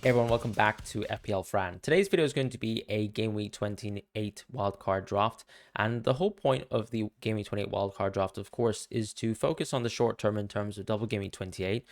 Hey everyone, welcome back to FPL Fran. Today's video is going to be a Gameweek 28 wildcard draft, and the whole point of the Gameweek 28 wildcard draft, of course, is to focus on the short term in terms of double Gameweek 28,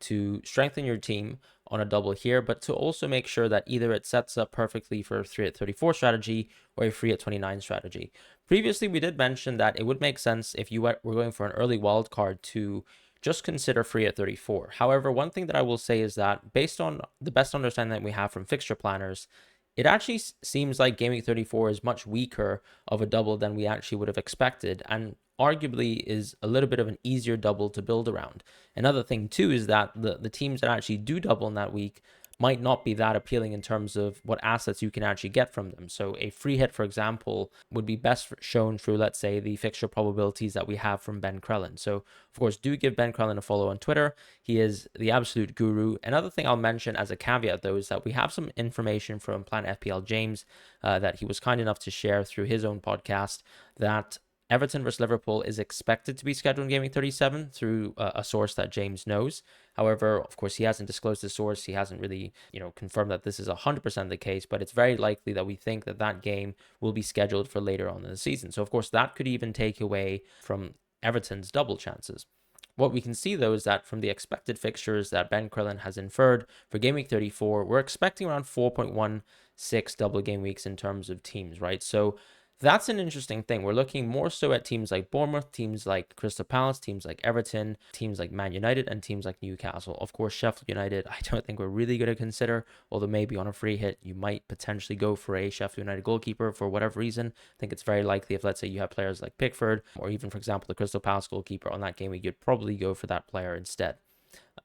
to strengthen your team on a double here, but to also make sure that either it sets up perfectly for a 3 at 34 strategy or a 3 at 29 strategy. Previously, we did mention that it would make sense if you were going for an early wildcard to just consider free at 34. However, one thing that I will say is that based on the best understanding that we have from fixture planners, it actually seems like Gaming 34 is much weaker of a double than we actually would have expected, and arguably is a little bit of an easier double to build around. Another thing too is that the teams that actually do double in that week might not be that appealing in terms of what assets you can actually get from them. So a free hit, for example, would be best shown through, let's say, the fixture probabilities that we have from Ben Crellin. So, of course, do give Ben Crellin a follow on Twitter. He is the absolute guru. Another thing I'll mention as a caveat, though, is that we have some information from Planet FPL James that he was kind enough to share through his own podcast that Everton versus Liverpool is expected to be scheduled in Gaming 37 through a source that James knows. However, of course, he hasn't disclosed the source. He hasn't really, confirmed that this is 100% the case, but it's very likely that we think that that game will be scheduled for later on in the season. So, of course, that could even take away from Everton's double chances. What we can see, though, is that from the expected fixtures that Ben Crellin has inferred for Game Week 34, we're expecting around 4.16 double game weeks in terms of teams, right? So that's an interesting thing. We're looking more so at teams like Bournemouth, teams like Crystal Palace, teams like Everton, teams like Man United, and teams like Newcastle. Of course, Sheffield United, I don't think we're really going to consider, although maybe on a free hit, you might potentially go for a Sheffield United goalkeeper for whatever reason. I think it's very likely if, let's say, you have players like Pickford, or even, for example, the Crystal Palace goalkeeper on that game week, you'd probably go for that player instead.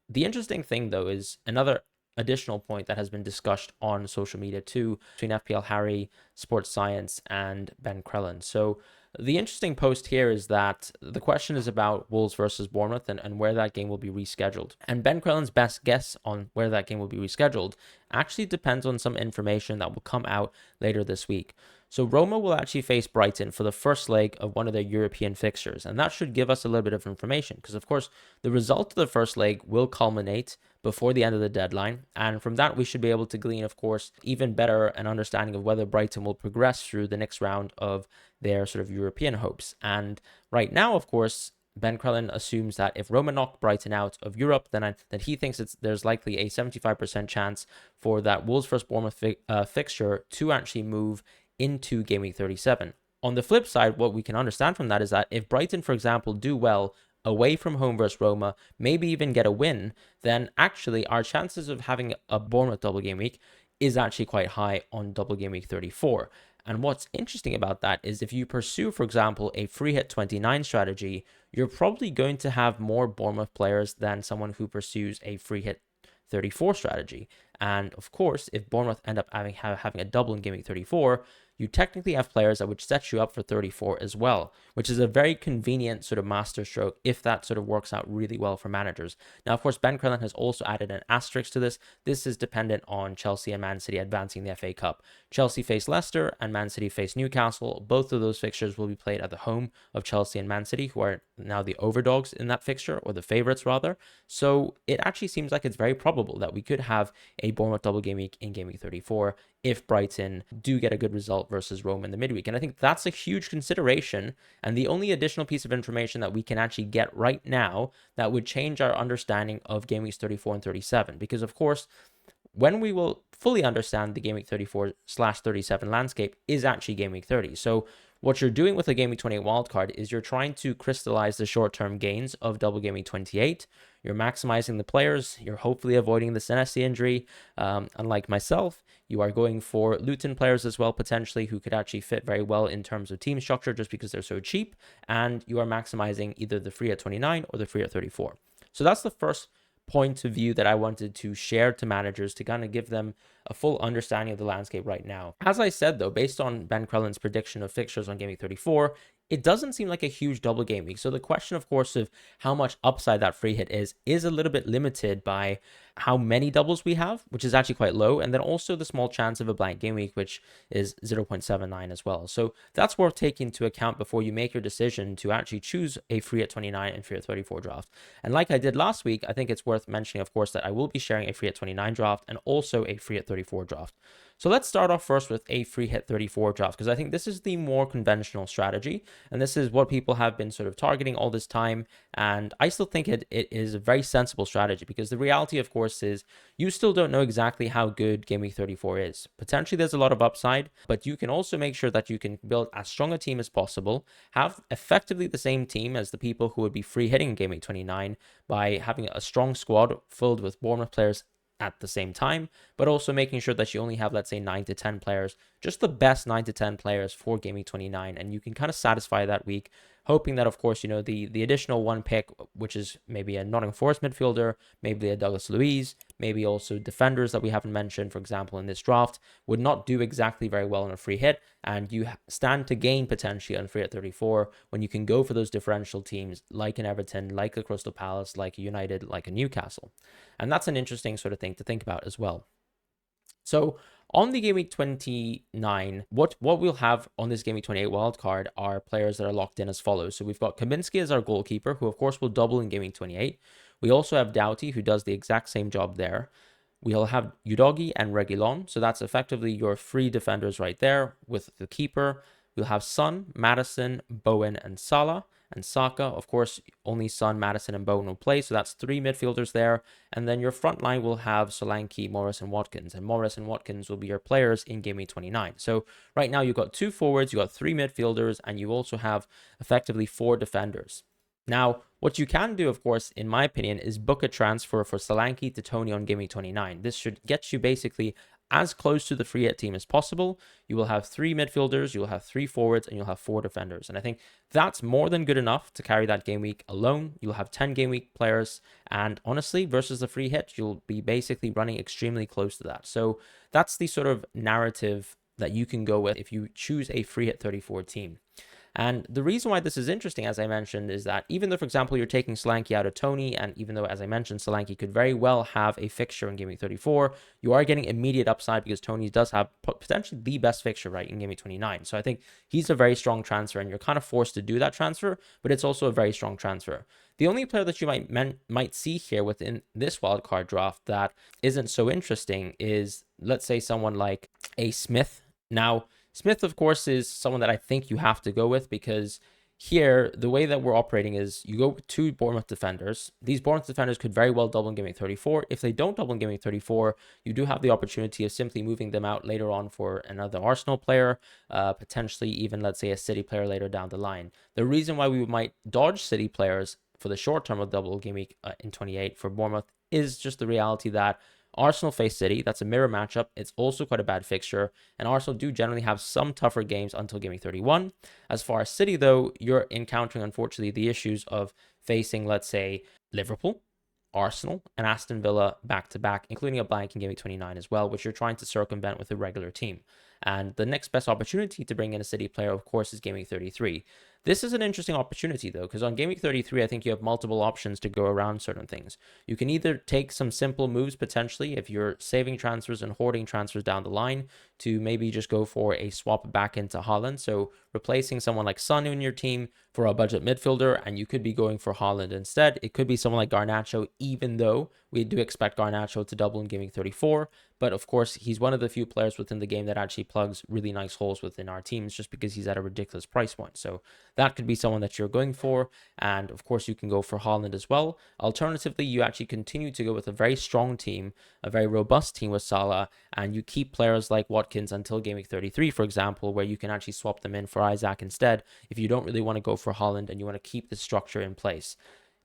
The interesting thing, though, is another additional point that has been discussed on social media too between FPL Harry, Sports Science, and Ben Crellin. So the interesting post here is that the question is about Wolves versus Bournemouth and where that game will be rescheduled. And Ben Crellin's best guess on where that game will be rescheduled actually depends on some information that will come out later this week. So Roma will actually face Brighton for the first leg of one of their European fixtures, and that should give us a little bit of information because, of course, the result of the first leg will culminate before the end of the deadline, and from that we should be able to glean, of course, even better an understanding of whether Brighton will progress through the next round of their sort of European hopes. And right now, of course, Ben Crellin assumes that if Roma knock Brighton out of Europe, then he thinks there's likely a 75% chance for that Wolves versus Bournemouth fixture to actually move into Game Week 37. On the flip side, what we can understand from that is that if Brighton, for example, do well away from home versus Roma, maybe even get a win, then actually our chances of having a Bournemouth double game week is actually quite high on double game week 34. And what's interesting about that is if you pursue, for example, a free hit 29 strategy, you're probably going to have more Bournemouth players than someone who pursues a free hit 34 strategy. And of course, if Bournemouth end up having a double in Game Week 34, you technically have players that would set you up for 34 as well, which is a very convenient sort of masterstroke if that sort of works out really well for managers. Now, of course, Ben Crellin has also added an asterisk to this. This is dependent on Chelsea and Man City advancing the FA Cup. Chelsea face Leicester and Man City face Newcastle. Both of those fixtures will be played at the home of Chelsea and Man City, who are now the overdogs in that fixture, or the favorites rather. So it actually seems like it's very probable that we could have a Bournemouth double game week in Game Week 34 if Brighton do get a good result versus Rome in the midweek. And I think that's a huge consideration, and the only additional piece of information that we can actually get right now that would change our understanding of Game Weeks 34 and 37. Because, of course, when we will fully understand the Game Week 34/37 landscape is actually Game Week 30. So what you're doing with a Game Week 28 wildcard is you're trying to crystallize the short-term gains of double Game Week 28. You're maximizing the players. You're hopefully avoiding the Senesi injury. Unlike myself, you are going for Luton players as well, potentially, who could actually fit very well in terms of team structure just because they're so cheap. And you are maximizing either the free at 29 or the free at 34. So that's the first point of view that I wanted to share to managers to kind of give them a full understanding of the landscape right now. As I said, though, based on Ben Crellin's prediction of fixtures on Game Week 34, it doesn't seem like a huge double game week. So the question, of course, of how much upside that free hit is a little bit limited by how many doubles we have, which is actually quite low, and then also the small chance of a blank game week, which is 0.79 as well. So that's worth taking into account before you make your decision to actually choose a free at 29 and free at 34 draft. And like I did last week, I think it's worth mentioning, of course, that I will be sharing a free at 29 draft and also a free at 34 draft. So let's start off first with a free hit 34 draft, because I think this is the more conventional strategy, and this is what people have been sort of targeting all this time. And I still think it is a very sensible strategy, because the reality, of course, is you still don't know exactly how good Game Week 34 is. Potentially there's a lot of upside, but you can also make sure that you can build as strong a team as possible, have effectively the same team as the people who would be free hitting Game Week 29 by having a strong squad filled with Bournemouth players at the same time, but also making sure that you only have, let's say, 9 to 10 players, just the best 9 to 10 players for Game Week 29, and you can kind of satisfy that week, hoping that, of course, the additional one pick, which is maybe a Nottingham Forest midfielder, maybe a Douglas Luiz, maybe also defenders that we haven't mentioned, for example, in this draft, would not do exactly very well in a free hit, and you stand to gain potentially on free at 34 when you can go for those differential teams like an Everton, like a Crystal Palace, like a United, like a Newcastle. And that's an interesting sort of thing to think about as well. So on the Game Week 29, what we'll have on this Game Week 28 wildcard are players that are locked in as follows. So we've got Kaminsky as our goalkeeper, who of course will double in Game Week 28. We also have Doughty, who does the exact same job there. We'll have Udogi and Reguilon. So that's effectively your three defenders right there with the keeper. We'll have Son, Maddison, Bowen, and Salah. And Saka, of course, only Son, Maddison, and Bowen will play. So that's three midfielders there. And then your front line will have Solanke, Morris, and Watkins. And Morris and Watkins will be your players in Game Week 29. So right now you've got two forwards, you've got three midfielders, and you also have effectively four defenders. Now, what you can do, of course, in my opinion, is book a transfer for Solanke to Tony on Game Week 29. This should get you basically as close to the free hit team as possible. You will have three midfielders, you will have three forwards, and you'll have four defenders. And I think that's more than good enough to carry that game week alone. You'll have 10 game week players, and honestly, versus the free hit, you'll be basically running extremely close to that. So that's the sort of narrative that you can go with if you choose a free hit 34 team. And the reason why this is interesting, as I mentioned, is that even though, for example, you're taking Solanke out of Tony, and even though, as I mentioned, Solanke could very well have a fixture in Game Week 34, you are getting immediate upside because Tony does have potentially the best fixture, right, in Game Week 29. So I think he's a very strong transfer, and you're kind of forced to do that transfer, but it's also a very strong transfer. The only player that you might see here within this wildcard draft that isn't so interesting is, let's say, someone like a Smith. Now, Smith, of course, is someone that I think you have to go with because here, the way that we're operating is you go with two Bournemouth defenders. These Bournemouth defenders could very well double in Game Week 34. If they don't double in Game Week 34, you do have the opportunity of simply moving them out later on for another Arsenal player, potentially even, let's say, a City player later down the line. The reason why we might dodge City players for the short term of double Game Week in 28 for Bournemouth is just the reality that Arsenal face City. That's a mirror matchup. It's also quite a bad fixture, and Arsenal do generally have some tougher games until Game Week 31. As far as City, though, you're encountering, unfortunately, the issues of facing, let's say, Liverpool, Arsenal, and Aston Villa back-to-back, including a blank in Game Week 29 as well, which you're trying to circumvent with a regular team. And the next best opportunity to bring in a City player, of course, is Game Week 33. This is an interesting opportunity, though, because on Game Week 33, I think you have multiple options to go around certain things. You can either take some simple moves, potentially, if you're saving transfers and hoarding transfers down the line, to maybe just go for a swap back into Haaland. So replacing someone like Son in your team for a budget midfielder, and you could be going for Haaland instead. It could be someone like Garnacho, even though we do expect Garnacho to double in Game Week 34. But of course, he's one of the few players within the game that actually plugs really nice holes within our teams just because he's at a ridiculous price point. So that could be someone that you're going for. And of course, you can go for Haaland as well. Alternatively, you actually continue to go with a very strong team, a very robust team with Salah, and you keep players like Watkins until Game Week 33, for example, where you can actually swap them in for Isaac instead if you don't really want to go for Haaland and you want to keep the structure in place.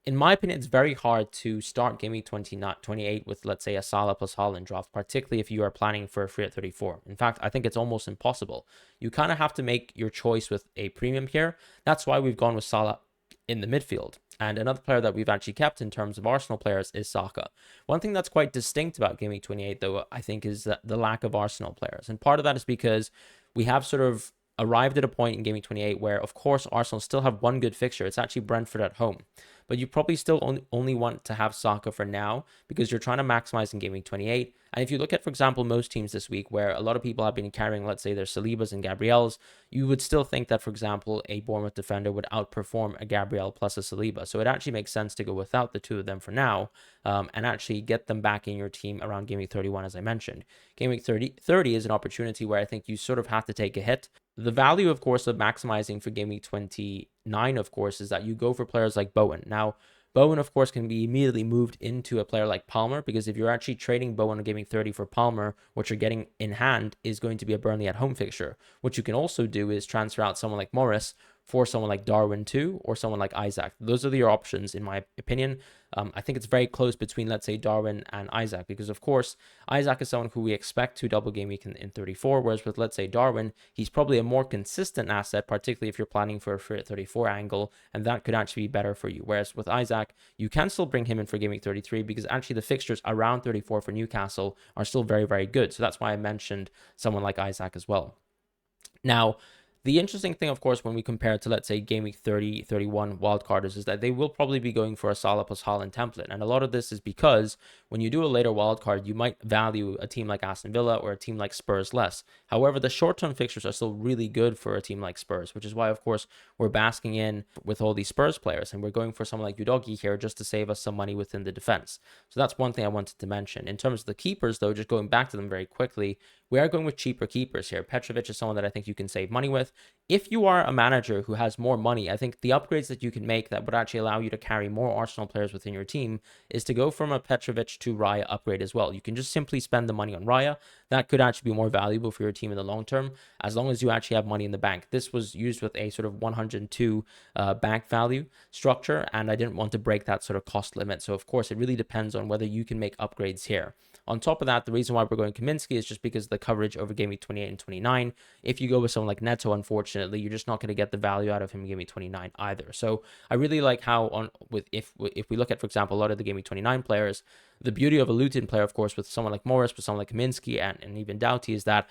In my opinion, it's very hard to start Game Week 28 with, let's say, a Salah plus Haaland draft, particularly if you are planning for a free at 34. In fact, I think it's almost impossible. You kind of have to make your choice with a premium here. That's why we've gone with Salah in the midfield. And another player that we've actually kept in terms of Arsenal players is Saka. One thing that's quite distinct about Game Week 28, though, I think, is the lack of Arsenal players. And part of that is because we have sort of arrived at a point in Game Week 28 where, of course, Arsenal still have one good fixture. It's actually Brentford at home. But you probably still only want to have Saka for now because you're trying to maximize in Game Week 28. And if you look at, for example, most teams this week where a lot of people have been carrying, let's say, their Salibas and Gabriels, you would still think that, for example, a Bournemouth defender would outperform a Gabriel plus a Saliba. So it actually makes sense to go without the two of them for now, and actually get them back in your team around Game Week 31, as I mentioned. Game Week 30 is an opportunity where I think you sort of have to take a hit. The value, of course, of maximizing for Game Week 29, of course, is that you go for players like Bowen. Now, Bowen, of course, can be immediately moved into a player like Palmer, because if you're actually trading Bowen on Game Week 30 for Palmer, what you're getting in hand is going to be a Burnley at home fixture. What you can also do is transfer out someone like Morris for someone like Darwin too, or someone like Isaac. Those are your options, in my opinion. I think it's very close between, let's say, Darwin and Isaac, because, of course, Isaac is someone who we expect to double game week in 34, whereas with, let's say, Darwin, he's probably a more consistent asset, particularly if you're planning for a free at 34 angle, and that could actually be better for you. Whereas with Isaac, you can still bring him in for game week 33, because actually the fixtures around 34 for Newcastle are still very, very good. So that's why I mentioned someone like Isaac as well. Now, the interesting thing, of course, when we compare to, let's say, Game Week 30, 31 wildcarders, is that they will probably be going for a Salah plus Haaland template. And a lot of this is because when you do a later wildcard, you might value a team like Aston Villa or a team like Spurs less. However, the short-term fixtures are still really good for a team like Spurs, which is why, of course, we're basking in with all these Spurs players. And we're going for someone like Udogie here just to save us some money within the defense. So that's one thing I wanted to mention. In terms of the keepers, though, just going back to them very quickly, we are going with cheaper keepers here. Petrovic is someone that I think you can save money with. If you are a manager who has more money, I think the upgrades that you can make that would actually allow you to carry more Arsenal players within your team is to go from a Petrovic to Raya upgrade as well. You can just simply spend the money on Raya. That could actually be more valuable for your team in the long term, as long as you actually have money in the bank. This was used with a sort of 102 bank value structure, and I didn't want to break that sort of cost limit. So, of course, it really depends on whether you can make upgrades here. On top of that, the reason why we're going Kaminsky is just because of the coverage over Game Week 28 and 29. If you go with someone like Neto, unfortunately, you're just not going to get the value out of him in Game Week 29 either. So I really like how if we look at, for example, a lot of the Game Week 29 players, the beauty of a Luton player, of course, with someone like Morris, with someone like Kaminsky, and even Doughty, is that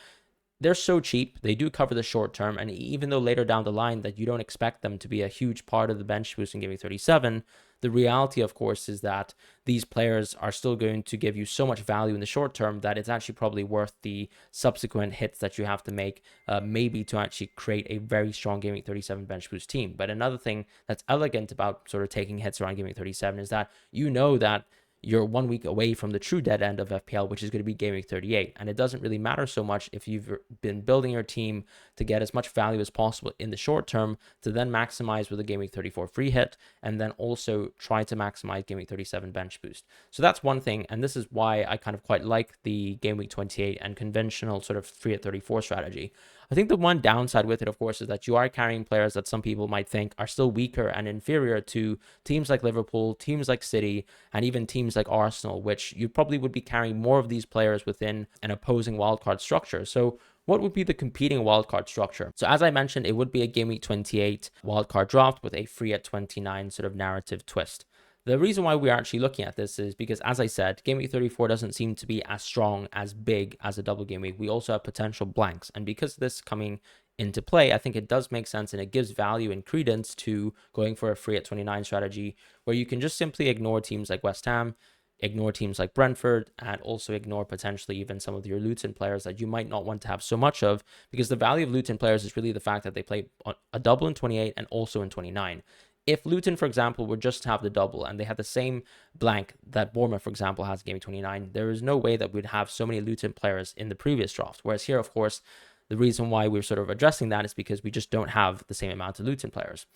they're so cheap. They do cover the short term, and even though later down the line that you don't expect them to be a huge part of the bench boost in Game Week 37, the reality, of course, is that these players are still going to give you so much value in the short term that it's actually probably worth the subsequent hits that you have to make, maybe to actually create a very strong Game Week 37 bench boost team. But another thing that's elegant about sort of taking hits around Game Week 37 is that you know that you're 1 week away from the true dead end of FPL, which is going to be Game Week 38. And it doesn't really matter so much if you've been building your team to get as much value as possible in the short term to then maximize with a Game Week 34 free hit, and then also try to maximize Game Week 37 bench boost. So that's one thing. And this is why I kind of quite like the Game Week 28 and conventional sort of free at 34 strategy. I think the one downside with it, of course, is that you are carrying players that some people might think are still weaker and inferior to teams like Liverpool, teams like City, and even teams like Arsenal, which you probably would be carrying more of these players within an opposing wildcard structure. So what would be the competing wildcard structure? So as I mentioned, it would be a Game Week 28 wildcard draft with a free at 29 sort of narrative twist. The reason why we're actually looking at this is because, as I said, Game Week 34 doesn't seem to be as strong, as big as a double game week. We also have potential blanks. And because of this coming into play, I think it does make sense, and it gives value and credence to going for a free at 29 strategy where you can just simply ignore teams like West Ham, ignore teams like Brentford, and also ignore potentially even some of your Luton players that you might not want to have so much of, because the value of Luton players is really the fact that they play a double in 28 and also in 29. If Luton, for example, would just have the double and they had the same blank that Bournemouth, for example, has in Game 29, there is no way that we'd have so many Luton players in the previous draft. Whereas here, of course, the reason why we're sort of addressing that is because we just don't have the same amount of Luton players.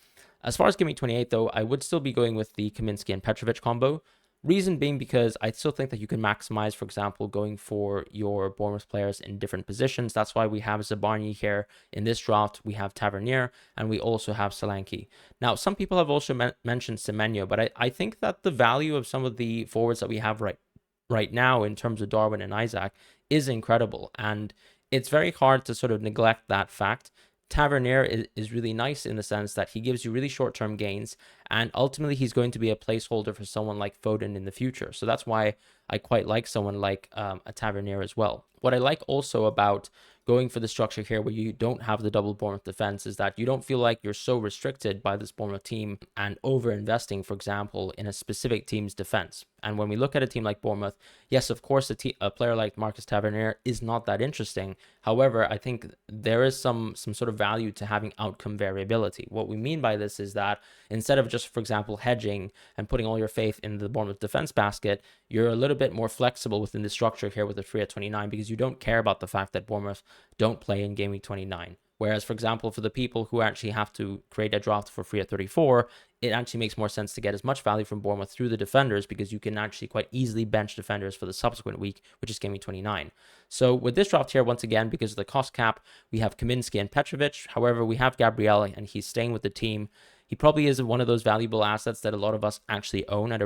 As far as Game 28, though, I would still be going with the Kaminsky and Petrovic combo. Reason being because I still think that you can maximize, for example, going for your Bournemouth players in different positions. That's why we have Zabarnyi here in this draft. We have Tavernier, and we also have Solanke. Now, some people have also mentioned Semenyo, but I think that the value of some of the forwards that we have right now in terms of Darwin and Isaac is incredible, and it's very hard to sort of neglect that fact. Tavernier is really nice in the sense that he gives you really short-term gains, And ultimately, he's going to be a placeholder for someone like Foden in the future. So that's why I quite like someone like a Tavernier as well. What I like also about going for the structure here where you don't have the double Bournemouth defense is that you don't feel like you're so restricted by this Bournemouth team and over investing, for example, in a specific team's defense. And when we look at a team like Bournemouth, yes, of course, a player like Marcus Tavernier is not that interesting. However, I think there is some sort of value to having outcome variability. What we mean by this is that instead of just, for example, hedging and putting all your faith in the Bournemouth defense basket, you're a little bit more flexible within the structure here with the free at 29 because you don't care about the fact that Bournemouth don't play in Game Week 29. Whereas, for example, for the people who actually have to create a draft for free at 34, it actually makes more sense to get as much value from Bournemouth through the defenders because you can actually quite easily bench defenders for the subsequent week, which is Game Week 29. So with this draft here, once again, because of the cost cap, we have Kaminsky and Petrovic. However, we have Gabriel and he's staying with the team. He probably is one of those valuable assets that a lot of us actually own at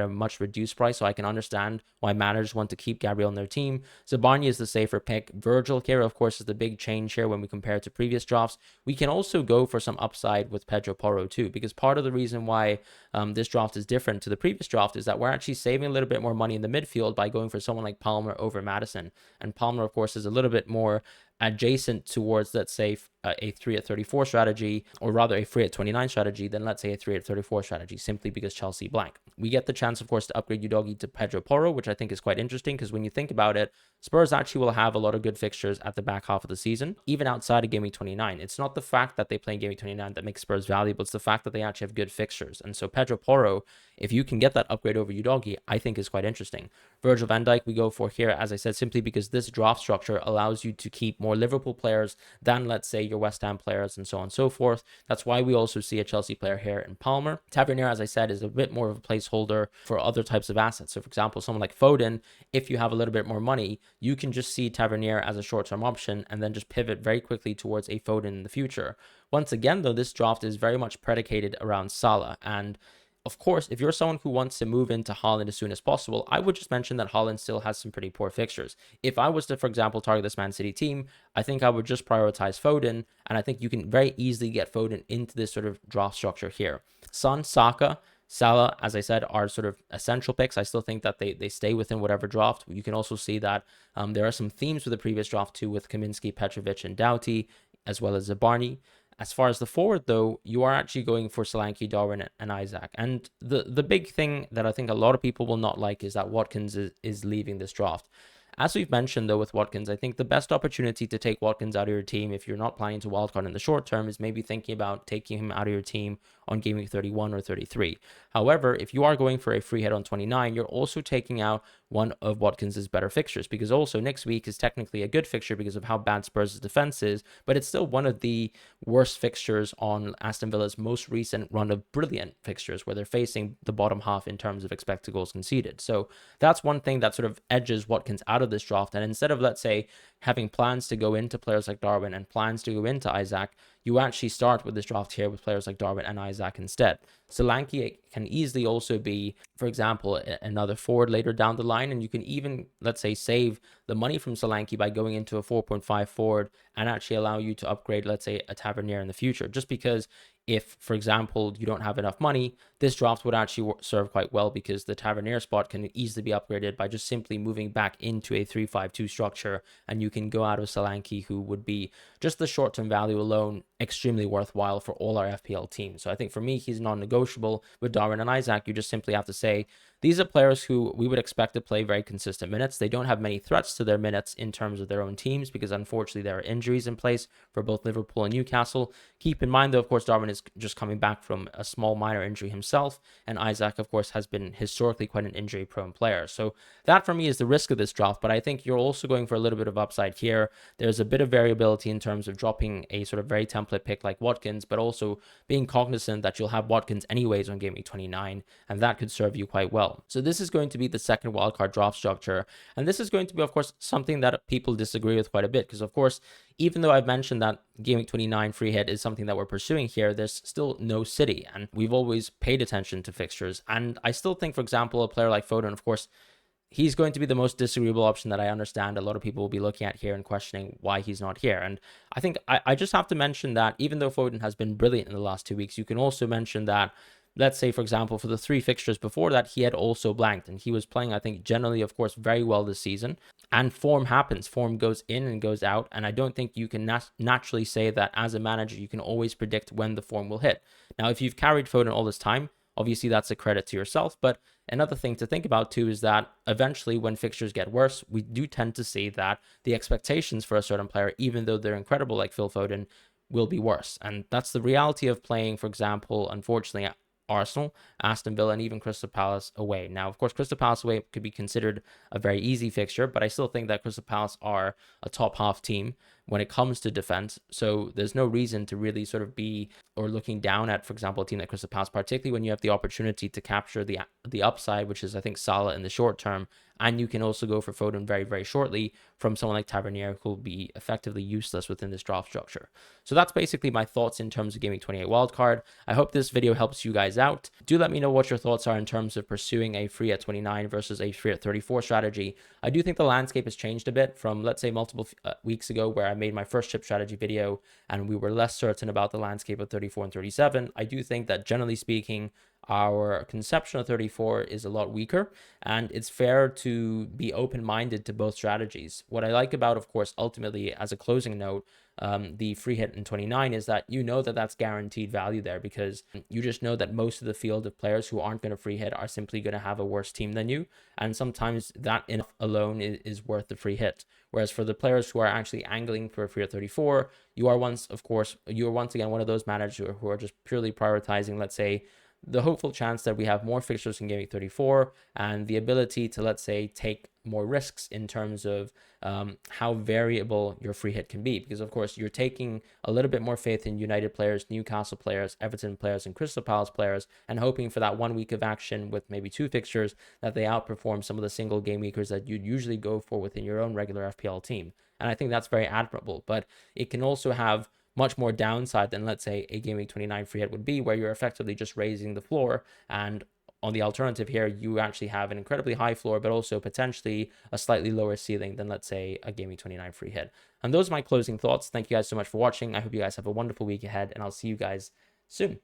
a much reduced price. So I can understand why managers want to keep Gabriel on their team. Zabarnyi is the safer pick. Virgil here, of course, is the big change here when we compare to previous drafts. We can also go for some upside with Pedro Porro too, because part of the reason why this draft is different to the previous draft is that we're actually saving a little bit more money in the midfield by going for someone like Palmer over Madison. And Palmer, of course, is a little bit more adjacent towards, let's say, a 3 at 34 strategy, or rather a free at 29 strategy, than let's say a 3 at 34 strategy, simply because Chelsea blank. We get the chance, of course, to upgrade Udogie to Pedro Porro, which I think is quite interesting because when you think about it, Spurs actually will have a lot of good fixtures at the back half of the season, even outside of Game Week 29. It's not the fact that they play in Game Week 29 that makes Spurs valuable, it's the fact that they actually have good fixtures. And so Pedro Porro, if you can get that upgrade over Udogie, I think is quite interesting. Virgil van Dijk we go for here, as I said, simply because this draft structure allows you to keep more Liverpool players than, let's say, your West Ham players and so on and so forth. That's why we also see a Chelsea player here in Palmer. Tavernier, as I said, is a bit more of a placeholder for other types of assets. So, for example, someone like Foden, if you have a little bit more money, you can just see Tavernier as a short-term option and then just pivot very quickly towards a Foden in the future. Once again, though, this draft is very much predicated around Salah. And of course, if you're someone who wants to move into Haaland as soon as possible, I would just mention that Haaland still has some pretty poor fixtures. If I was to, for example, target this Man City team, I think I would just prioritize Foden, and I think you can very easily get Foden into this sort of draft structure here. Son, Saka, Salah, as I said, are sort of essential picks. I still think that they stay within whatever draft. You can also see that there are some themes with the previous draft too, with Kaminsky, Petrovic, and Doughty, as well as Zabarnyi. As far as the forward, though, you are actually going for Solanke, Darwin, and Isaac. And the big thing that I think a lot of people will not like is that Watkins is leaving this draft. As we've mentioned, though, with Watkins, I think the best opportunity to take Watkins out of your team if you're not planning to wildcard in the short term is maybe thinking about taking him out of your team on Game Week 31 or 33. However, if you are going for a free hit on 29, you're also taking out one of Watkins's better fixtures, because also next week is technically a good fixture because of how bad Spurs' defense is, but it's still one of the worst fixtures on Aston Villa's most recent run of brilliant fixtures, where they're facing the bottom half in terms of expected goals conceded. So that's one thing that sort of edges Watkins out of this draft. And instead of, let's say, having plans to go into players like Darwin and plans to go into Isaac, you actually start with this draft here with players like Darwin and Isaac instead. Solanke can easily also be, for example, another forward later down the line, and you can even, let's say, save the money from Solanke by going into a 4.5 forward and actually allow you to upgrade, let's say, a Tavernier in the future. Just because if, for example, you don't have enough money, this draft would actually serve quite well because the Tavernier spot can easily be upgraded by just simply moving back into a 3-5-2 structure, and you can go out of Solanke, who would be just the short-term value alone extremely worthwhile for all our FPL teams. So I think for me, he's non-negotiable. With Darwin and Isaac, you just simply have to say, these are players who we would expect to play very consistent minutes. They don't have many threats to their minutes in terms of their own teams because unfortunately there are injuries in place for both Liverpool and Newcastle. Keep in mind, though, of course, Darwin is just coming back from a small minor injury himself, and Isaac, of course, has been historically quite an injury-prone player. So that for me is the risk of this draft, but I think you're also going for a little bit of upside here. There's a bit of variability in terms of dropping a sort of very template pick like Watkins, but also being cognizant that you'll have Watkins anyways on Game Week 29, and that could serve you quite well. So this is going to be the second wildcard draft structure, and this is going to be, of course, something that people disagree with quite a bit, because, of course, even though I've mentioned that Game Week 29 free hit is something that we're pursuing here, there's still no City, and we've always paid attention to fixtures. And I still think, for example, a player like Foden, of course, he's going to be the most disagreeable option that I understand a lot of people will be looking at here and questioning why he's not here. And I think I just have to mention that even though Foden has been brilliant in the last 2 weeks, you can also mention that let's say, for example, for the 3 fixtures before that, he had also blanked, and he was playing, I think, generally, of course, very well this season. And form happens. Form goes in and goes out, and I don't think you can naturally say that as a manager you can always predict when the form will hit. Now, if you've carried Foden all this time, obviously that's a credit to yourself, but another thing to think about too is that eventually when fixtures get worse, we do tend to see that the expectations for a certain player, even though they're incredible like Phil Foden, will be worse. And that's the reality of playing, for example, unfortunately, Arsenal, Aston Villa, and even Crystal Palace away. Now, of course, Crystal Palace away could be considered a very easy fixture, but I still think that Crystal Palace are a top half team when it comes to defense. So there's no reason to really sort of be or looking down at, for example, a team like Crystal Palace, particularly when you have the opportunity to capture the upside, which is, I think, Salah in the short term. And you can also go for Foden very, very shortly from someone like Tavernier, who will be effectively useless within this draft structure. So that's basically my thoughts in terms of Gameweek 28 wildcard. I hope this video helps you guys out. Do let me know what your thoughts are in terms of pursuing a free at 29 versus a free at 34 strategy. I do think the landscape has changed a bit from, let's say, multiple weeks ago, where I made my first chip strategy video and we were less certain about the landscape of 34 and 37. I do think that, generally speaking, our conception of 34 is a lot weaker, and it's fair to be open-minded to both strategies. What I like about, of course, ultimately, as a closing note, the free hit in 29 is that you know that that's guaranteed value there, because you just know that most of the field of players who aren't going to free hit are simply going to have a worse team than you, and sometimes that enough alone is worth the free hit. Whereas for the players who are actually angling for a free at 34, you are once again one of those managers who are just purely prioritizing, let's say, the hopeful chance that we have more fixtures in Gameweek 34 and the ability to, let's say, take more risks in terms of how variable your free hit can be. Because, of course, you're taking a little bit more faith in United players, Newcastle players, Everton players, and Crystal Palace players, and hoping for that 1 week of action with maybe 2 fixtures that they outperform some of the single game weekers that you'd usually go for within your own regular FPL team. And I think that's very admirable, but it can also have much more downside than, let's say, a Gameweek 29 free hit would be, where you're effectively just raising the floor. And on the alternative here, you actually have an incredibly high floor, but also potentially a slightly lower ceiling than, let's say, a Gameweek 29 free hit. And those are my closing thoughts. Thank you guys so much for watching. I hope you guys have a wonderful week ahead, and I'll see you guys soon.